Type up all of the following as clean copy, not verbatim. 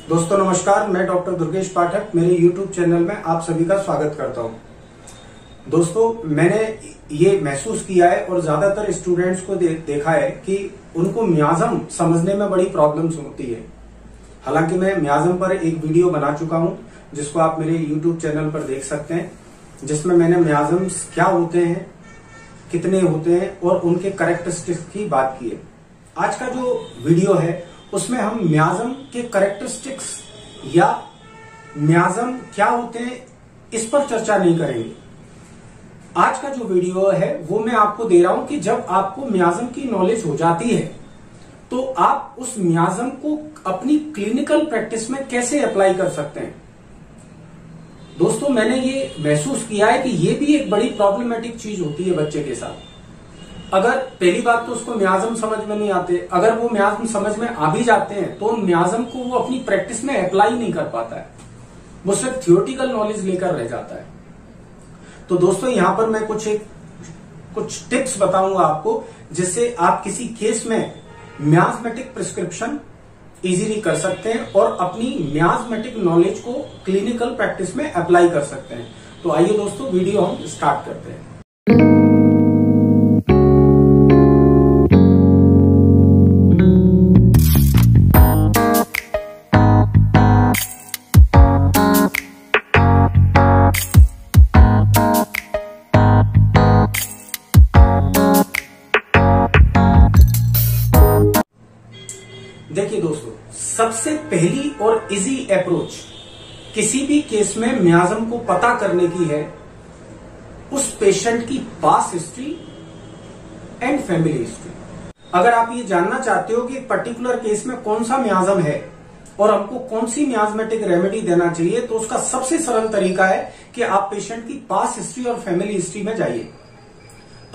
दोस्तों नमस्कार, मैं डॉक्टर दुर्गेश पाठक मेरे YouTube चैनल में आप सभी का स्वागत करता हूं। दोस्तों मैंने ये महसूस किया है और ज्यादातर स्टूडेंट्स को देखा है कि उनको मियाज्म समझने में बड़ी प्रॉब्लम्स होती है। हालांकि मैं मियाज्म पर एक वीडियो बना चुका हूं जिसको आप मेरे YouTube चैनल पर देख सकते हैं, जिसमें मैंने मियाज्म्स क्या होते हैं, कितने होते हैं और उनके कैरेक्टरिस्टिक्स की बात की है। आज का जो वीडियो है उसमें हम मियाज्म के कैरेक्टरिस्टिक्स या मियाज्म क्या होते हैं इस पर चर्चा नहीं करेंगे। आज का जो वीडियो है वो मैं आपको दे रहा हूं कि जब आपको मियाज्म की नॉलेज हो जाती है तो आप उस मियाज्म को अपनी क्लिनिकल प्रैक्टिस में कैसे अप्लाई कर सकते हैं। दोस्तों मैंने ये महसूस किया है कि ये भी एक बड़ी प्रॉब्लमेटिक चीज होती है बच्चे के साथ। अगर पहली बात तो उसको मियाज्म समझ में नहीं आते, अगर वो मियाज्म समझ में आ भी जाते हैं तो उन मियाज्म को वो अपनी प्रैक्टिस में अप्लाई नहीं कर पाता है, वो सिर्फ थियोरेटिकल नॉलेज लेकर रह जाता है। तो दोस्तों यहां पर मैं कुछ टिप्स बताऊंगा आपको जिससे आप किसी केस में मियाज्मेटिक प्रिस्क्रिप्शन इजीली कर सकते हैं और अपनी मियाज्मेटिक नॉलेज को क्लिनिकल प्रैक्टिस में अप्लाई कर सकते हैं। तो आइए दोस्तों वीडियो हम स्टार्ट करते हैं। देखिए दोस्तों, सबसे पहली और इजी अप्रोच किसी भी केस में मियाज्म को पता करने की है उस पेशेंट की past history and family history. अगर आप ये जानना चाहते हो कि एक पर्टिकुलर केस में कौन सा मियाज्म है और हमको कौन सी मियाज्मेटिक रेमेडी देना चाहिए, तो उसका सबसे सरल तरीका है कि आप पेशेंट की पास्ट हिस्ट्री और फैमिली हिस्ट्री में जाइए।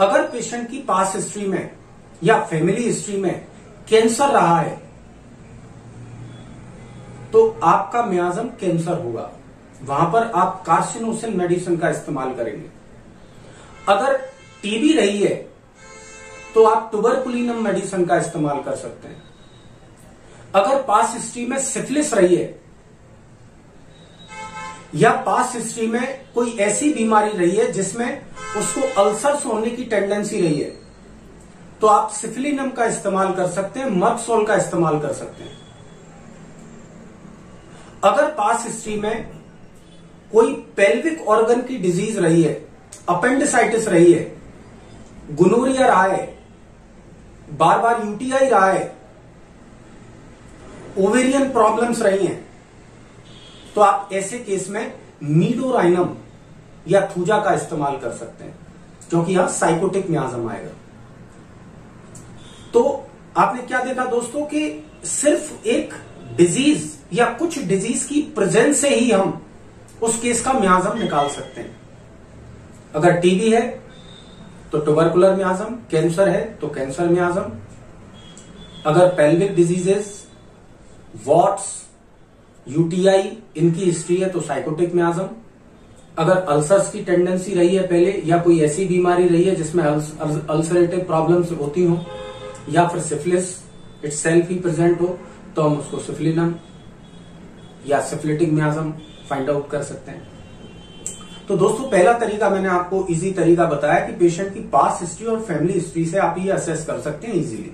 अगर पेशेंट की पास्ट हिस्ट्री में या फैमिली हिस्ट्री में कैंसर रहा है तो आपका मियाज्म कैंसर होगा, वहां पर आप कार्सिनोसिन मेडिसिन का इस्तेमाल करेंगे। अगर टीबी रही है तो आप ट्यूबरकुलिनम मेडिसिन का इस्तेमाल कर सकते हैं। अगर पास्ट हिस्ट्री में सिफिलिस रही है या पास्ट हिस्ट्री में कोई ऐसी बीमारी रही है जिसमें उसको अल्सर्स होने की टेंडेंसी रही है तो आप सिफिलिनम का इस्तेमाल कर सकते हैं, मर्कसोल का इस्तेमाल कर सकते हैं। अगर पास्ट हिस्ट्री में कोई पेल्विक ऑर्गन की डिजीज रही है, अपेंडिसाइटिस रही है, गुनोरिया रहा है, बार बार यूटीआई रहा है, ओवेरियन प्रॉब्लम्स रही हैं, तो आप ऐसे केस में मीडोराइनम या थूजा का इस्तेमाल कर सकते हैं, क्योंकि यहां साइकोटिक मियाज्म आएगा। तो आपने क्या देखा दोस्तों कि सिर्फ एक डिजीज या कुछ डिजीज की प्रेजेंस से ही हम उस केस का मियाज्म निकाल सकते हैं। अगर टीबी है तो ट्यूबरकुलर मियाज्म, कैंसर है तो कैंसर मियाज्म, अगर पेल्विक डिजीजेस, वॉट्स, यूटीआई इनकी हिस्ट्री है तो साइकोटिक मियाज्म, अगर अल्सर्स की टेंडेंसी रही है पहले या कोई ऐसी बीमारी रही है जिसमें अल्सरेटिव प्रॉब्लम्स होती हो या फिर सिफिलिस इटसेल्फ ही प्रेजेंट हो तो हम उसको सिफिलिनम या सिफिलिटिक मियाज्म फाइंड आउट कर सकते हैं। तो दोस्तों पहला तरीका मैंने आपको इजी तरीका बताया कि पेशेंट की पास्ट हिस्ट्री और फैमिली हिस्ट्री से आप ये असेस कर सकते हैं इजीली।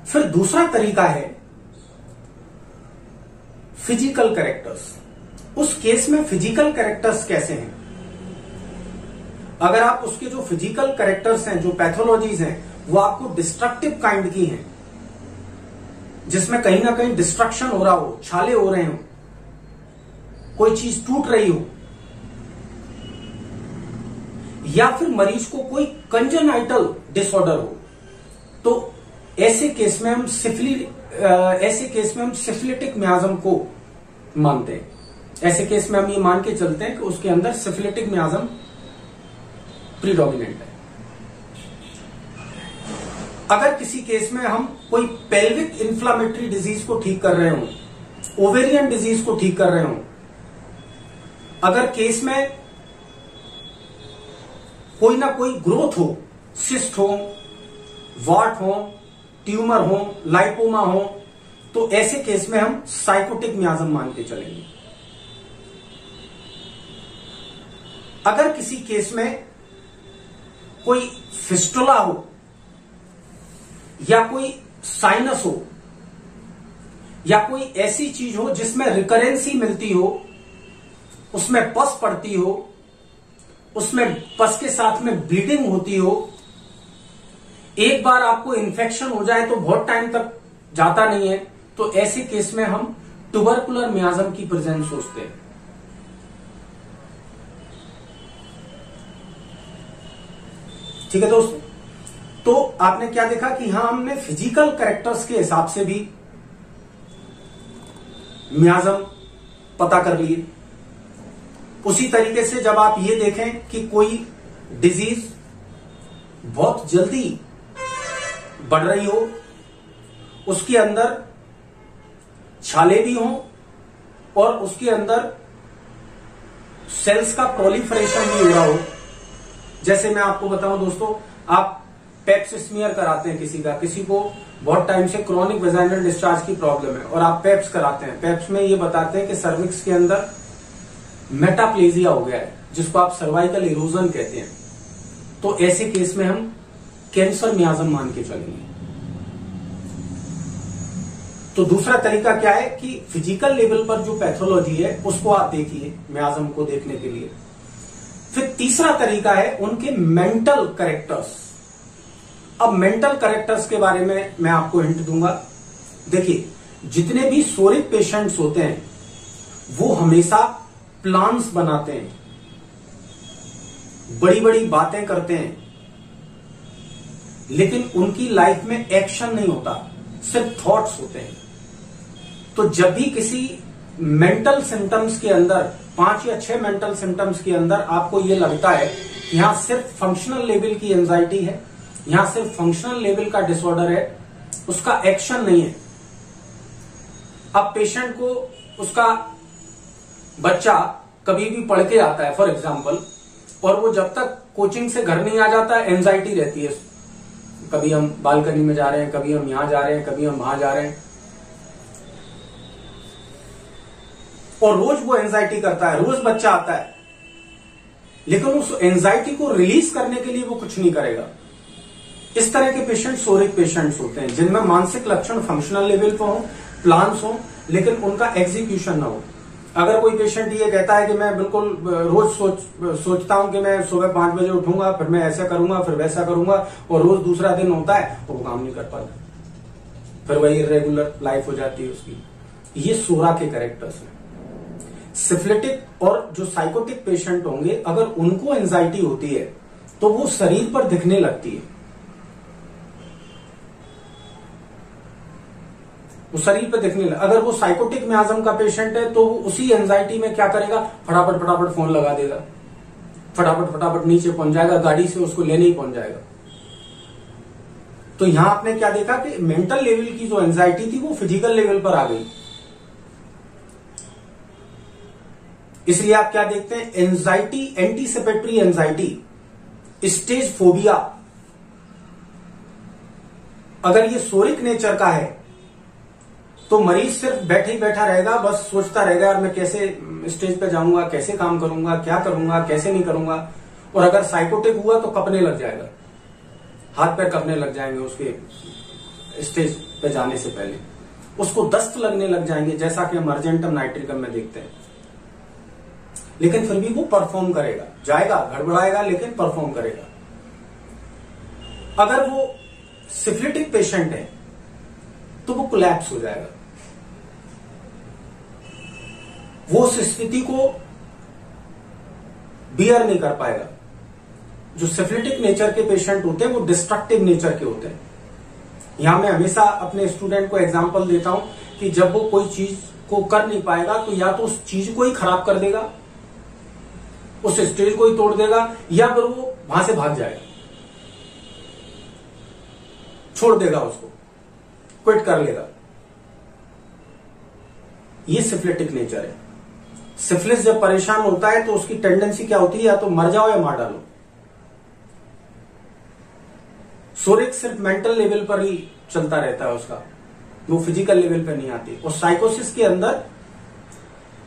फिर दूसरा तरीका है फिजिकल कैरेक्टर्स। उस केस में फिजिकल कैरेक्टर्स कैसे हैं, अगर आप उसके जो फिजिकल कैरेक्टर्स हैं, जो पैथोलॉजीज हैं, वो आपको डिस्ट्रक्टिव काइंड की हैं, जिसमें कहीं ना कहीं डिस्ट्रक्शन हो रहा हो, छाले हो रहे हो, कोई चीज टूट रही हो, या फिर मरीज को कोई कंजेनाइटल डिसऑर्डर हो, तो ऐसे केस में हम सिफिलिटिक मियाज्म को मानते हैं। ऐसे केस में हम ये मान के चलते हैं कि उसके अंदर सिफिलिटिक मियाज्म प्रीडोमिनेंट है। अगर किसी केस में हम कोई पेल्विक इन्फ्लामेटरी डिजीज को ठीक कर रहे हो, ओवेरियन डिजीज को ठीक कर रहे हो, अगर केस में कोई ना कोई ग्रोथ हो, सिस्ट हो, वॉट हो, ट्यूमर हो, लाइपोमा हो, तो ऐसे केस में हम साइकोटिक मियाज्म मान के चलेंगे। अगर किसी केस में कोई फिस्टुला हो या कोई साइनस हो या कोई ऐसी चीज हो जिसमें रिकरेंसी मिलती हो, उसमें पस पड़ती हो, उसमें पस के साथ में ब्लीडिंग होती हो, एक बार आपको इन्फेक्शन हो जाए तो बहुत टाइम तक जाता नहीं है, तो ऐसे केस में हम ट्यूबरकुलर मियाज्म की प्रेजेंस सोचते हैं। ठीक है दोस्तों, तो आपने क्या देखा कि यहां हमने फिजिकल कैरेक्टर्स के हिसाब से भी मियाज्म पता कर लिए। उसी तरीके से जब आप ये देखें कि कोई डिजीज बहुत जल्दी बढ़ रही हो, उसके अंदर छाले भी हों और उसके अंदर सेल्स का प्रोलिफरेशन भी हो रहा हो। जैसे मैं आपको बताऊं दोस्तों, आप पेप्स स्मीयर कराते हैं किसी को बहुत टाइम से क्रोनिक वेजाइनल डिस्चार्ज की प्रॉब्लम है और आप पेप्स कराते हैं। पेप्स में ये बताते हैं कि सर्विक्स के अंदर मेटाप्लेजिया हो गया है, जिसको आप सर्वाइकल इरोजन कहते हैं। तो ऐसे केस में हम कैंसर मियाज्म मान के चलेंगे। तो दूसरा तरीका क्या है कि फिजिकल लेवल पर जो पैथोलॉजी है उसको आप देखिए मियाज्म को देखने के लिए। फिर तीसरा तरीका है उनके मेंटल कैरेक्टर्स। अब मेंटल कैरेक्टर्स के बारे में मैं आपको हिंट दूंगा। देखिए, जितने भी सोरिक पेशेंट्स होते हैं वो हमेशा प्लान्स बनाते हैं, बड़ी बड़ी बातें करते हैं, लेकिन उनकी लाइफ में एक्शन नहीं होता, सिर्फ थॉट्स होते हैं। तो जब भी किसी मेंटल सिम्टम्स के अंदर 5 या 6 मेंटल सिम्टम्स के अंदर आपको यह लगता है कि यहां सिर्फ फंक्शनल लेवल की एंजाइटी है, यहां सिर्फ फंक्शनल लेवल का डिसऑर्डर है, उसका एक्शन नहीं है। अब पेशेंट को उसका बच्चा कभी भी पढ़ के आता है फॉर एग्जाम्पल, और वो जब तक कोचिंग से घर नहीं आ जाता है एंजाइटी रहती है। कभी हम बालकनी में जा रहे हैं, कभी हम यहां जा रहे हैं, कभी हम वहां जा रहे हैं, और रोज वो एंजाइटी करता है, रोज बच्चा आता है, लेकिन उस एंजाइटी को रिलीज करने के लिए वो कुछ नहीं करेगा। इस तरह के पेशेंट सोरिक पेशेंट्स होते हैं, जिनमें मानसिक लक्षण फंक्शनल लेवल पर हो, प्लान्स हो, लेकिन उनका एग्जीक्यूशन ना हो। अगर कोई पेशेंट ये कहता है कि मैं बिल्कुल रोज सोचता हूं कि मैं सुबह 5 बजे उठूंगा, फिर मैं ऐसा करूंगा, फिर वैसा करूंगा, और रोज दूसरा दिन होता है तो वो काम नहीं कर पाता, फिर वही इर्रेगुलर लाइफ हो जाती है उसकी। ये सोरा के कैरेक्टर्स हैं। सिफिलिटिक और जो साइकोटिक पेशेंट होंगे, अगर उनको एंजाइटी होती है तो वो शरीर पर दिखने लगती है, वो शरीर पे दिखने लगे। अगर वो साइकोटिक मियाज्म का पेशेंट है तो वो उसी एंजाइटी में क्या करेगा, फटाफट फटाफट फोन लगा देगा, फटाफट फटाफट नीचे पहुंच जाएगा, गाड़ी से उसको लेने ही पहुंच जाएगा। तो यहां आपने क्या देखा कि मेंटल लेवल की जो एंजाइटी थी वो फिजिकल लेवल पर आ गई। इसलिए आप क्या देखते हैं, anxiety, anticipatory anxiety, stage phobia, अगर ये सोरिक नेचर का है तो मरीज सिर्फ बैठे ही बैठा रहेगा, बस सोचता रहेगा यार मैं कैसे स्टेज पे जाऊंगा, कैसे काम करूंगा, क्या करूंगा, कैसे नहीं करूंगा। और अगर साइकोटिक हुआ तो कपने लग जाएगा, हाथ पैर कपने लग जाएंगे उसके स्टेज पे जाने से पहले, उसको दस्त लगने लग जाएंगे, जैसा कि हम अर्जेंटम नाइट्रिकम में देखते हैं। लेकिन फिर भी वो परफॉर्म करेगा, जाएगा, गड़बड़ाएगा, लेकिन परफॉर्म करेगा। अगर वो सिफिलिटिक पेशेंट है तो वो कोलैप्स हो जाएगा, वो उस स्थिति को बियर नहीं कर पाएगा। जो सिफिलिटिक नेचर के पेशेंट होते हैं वो डिस्ट्रक्टिव नेचर के होते हैं। यहां मैं हमेशा अपने स्टूडेंट को एग्जांपल देता हूं कि जब वो कोई चीज को कर नहीं पाएगा तो या तो उस चीज को ही खराब कर देगा, उस स्टेज को ही तोड़ देगा, या फिर वो वहां से भाग जाएगा, छोड़ देगा, उसको क्विट कर लेगा। ये सिफिलिटिक नेचर है। सिफिलिस जब परेशान होता है तो उसकी टेंडेंसी क्या होती है, या तो मर जाओ या मार डालो। सोरिक सिर्फ मेंटल लेवल पर ही चलता रहता है उसका, वो फिजिकल लेवल पे नहीं आती। और साइकोसिस के अंदर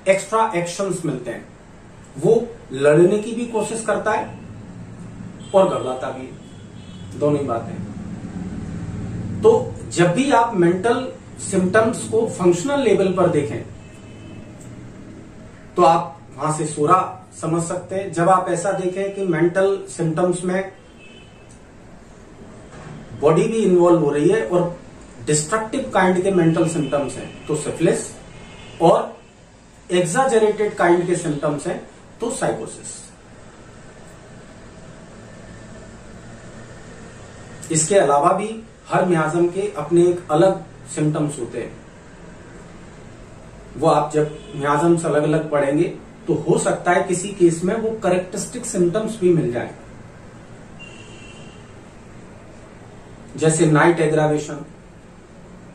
एक्स्ट्रा एक्शंस मिलते हैं, वो लड़ने की भी कोशिश करता है और घबराता भी है, दोनों ही बातें। तो जब भी आप मेंटल सिम्टम्स को फंक्शनल लेवल पर देखें तो आप वहां से सोरा समझ सकते हैं। जब आप ऐसा देखें कि मेंटल सिम्टम्स में बॉडी भी इन्वॉल्व हो रही है और डिस्ट्रक्टिव काइंड के मेंटल सिम्टम्स हैं तो सिफिलिस, और एग्जाजरेटेड काइंड के सिम्टम्स हैं तो साइकोसिस। इसके अलावा भी हर मियाज्म के अपने एक अलग सिम्टम्स होते हैं, वो आप जब मियाज्म्स अलग अलग पढ़ेंगे तो हो सकता है किसी केस में वो करेक्टरिस्टिक सिम्टम्स भी मिल जाए, जैसे नाइट एग्रावेशन,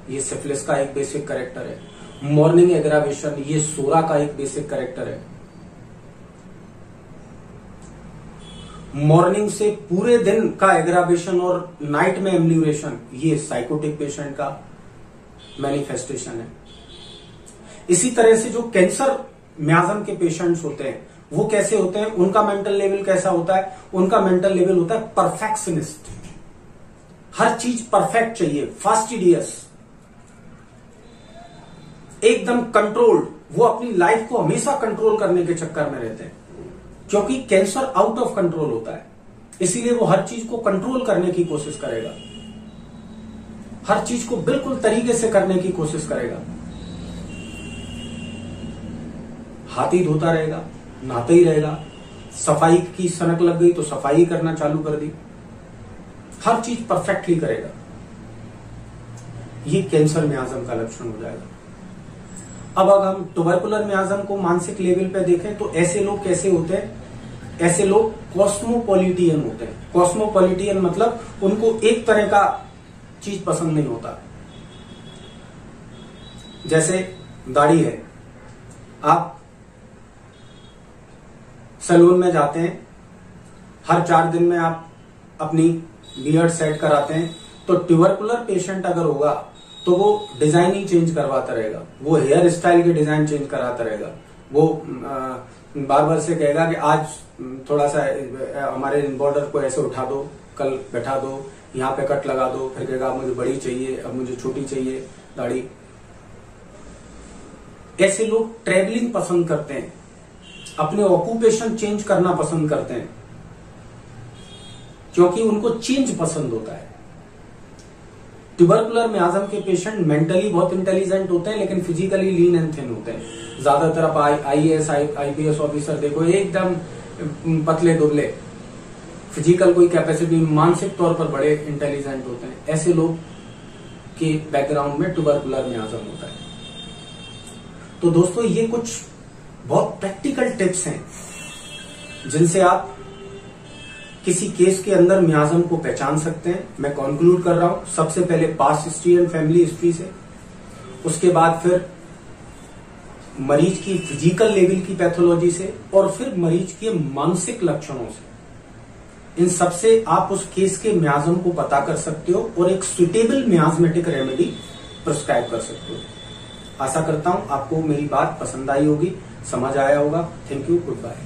ये सिफिलिस का एक बेसिक कैरेक्टर है। मॉर्निंग एग्रावेशन, ये सोरा का एक बेसिक कैरेक्टर है। मॉर्निंग से पूरे दिन का एग्रावेशन और नाइट में एम्यूरेशन, ये साइकोटिक पेशेंट का मैनिफेस्टेशन है। इसी तरह से जो कैंसर मियाज्म के पेशेंट्स होते हैं वो कैसे होते हैं, उनका मेंटल लेवल कैसा होता है, उनका मेंटल लेवल होता है परफेक्शनिस्ट, हर चीज परफेक्ट चाहिए, फास्टिडियस, एकदम कंट्रोल्ड। वो अपनी लाइफ को हमेशा कंट्रोल करने के चक्कर में रहते हैं, क्योंकि कैंसर आउट ऑफ कंट्रोल होता है, इसीलिए वो हर चीज को कंट्रोल करने की कोशिश करेगा, हर चीज को बिल्कुल तरीके से करने की कोशिश करेगा। हाथी धोता रहेगा, नहाता ही रहेगा, सफाई की सनक लग गई तो सफाई करना चालू कर दी, हर चीज परफेक्टली करेगा। ये कैंसर मियाज्म का लक्षण हो जाएगा। अब अगर हम ट्यूबरकुलर मियाज्म को मानसिक लेवल पे देखें तो ऐसे लोग कैसे होते हैं, ऐसे लोग कॉस्मोपॉलिटियन होते हैं। कॉस्मोपॉलिटियन मतलब उनको एक तरह का चीज पसंद नहीं होता। जैसे दाढ़ी है, आप सैलून में जाते हैं, हर 4 दिन में आप अपनी बियर्ड सेट कराते हैं, तो ट्यूबरकुलर पेशेंट अगर होगा तो वो डिजाइन ही चेंज करवाता रहेगा, वो हेयर स्टाइल के डिजाइन चेंज कराता रहेगा। वो बार बार से कहेगा कि आज थोड़ा सा हमारे बॉर्डर को ऐसे उठा दो, कल बैठा दो, यहाँ पे कट लगा दो, फिर कहेगा मुझे बड़ी चाहिए, अब मुझे छोटी चाहिए दाढ़ी। ऐसे लोग ट्रेवलिंग पसंद करते हैं, अपने ऑक्यूपेशन चेंज करना पसंद करते हैं, क्योंकि उनको चेंज पसंद होता है। ट्यूबरकुलर मियाज्म के पेशेंट मेंटली बहुत इंटेलिजेंट होते हैं लेकिन फिजिकली लीन एंड थिन होते हैं। ज्यादातर आप आईएएस आईपीएस ऑफिसर देखो एकदम पतले दुबले, फिजिकल कोई कैपेसिटी, मानसिक तौर पर बड़े इंटेलिजेंट होते हैं। ऐसे लोग के बैकग्राउंड में ट्यूबरकुलर मियाज्म होता है। तो दोस्तों ये कुछ बहुत प्रैक्टिकल टिप्स हैं जिनसे आप किसी केस के अंदर मियाज्म को पहचान सकते हैं। मैं कंक्लूड कर रहा हूं, सबसे पहले past history and family history से, उसके बाद फिर मरीज की फिजिकल लेवल की पैथोलॉजी से, और फिर मरीज के मानसिक लक्षणों से। इन सबसे आप उस केस के मियाज्म को पता कर सकते हो और एक सुटेबल मियाज्मेटिक रेमेडी प्रिस्क्राइब कर सकते हो। आशा करता हूं आपको मेरी बात पसंद आई होगी, समझ आया होगा। Thank you, good bye.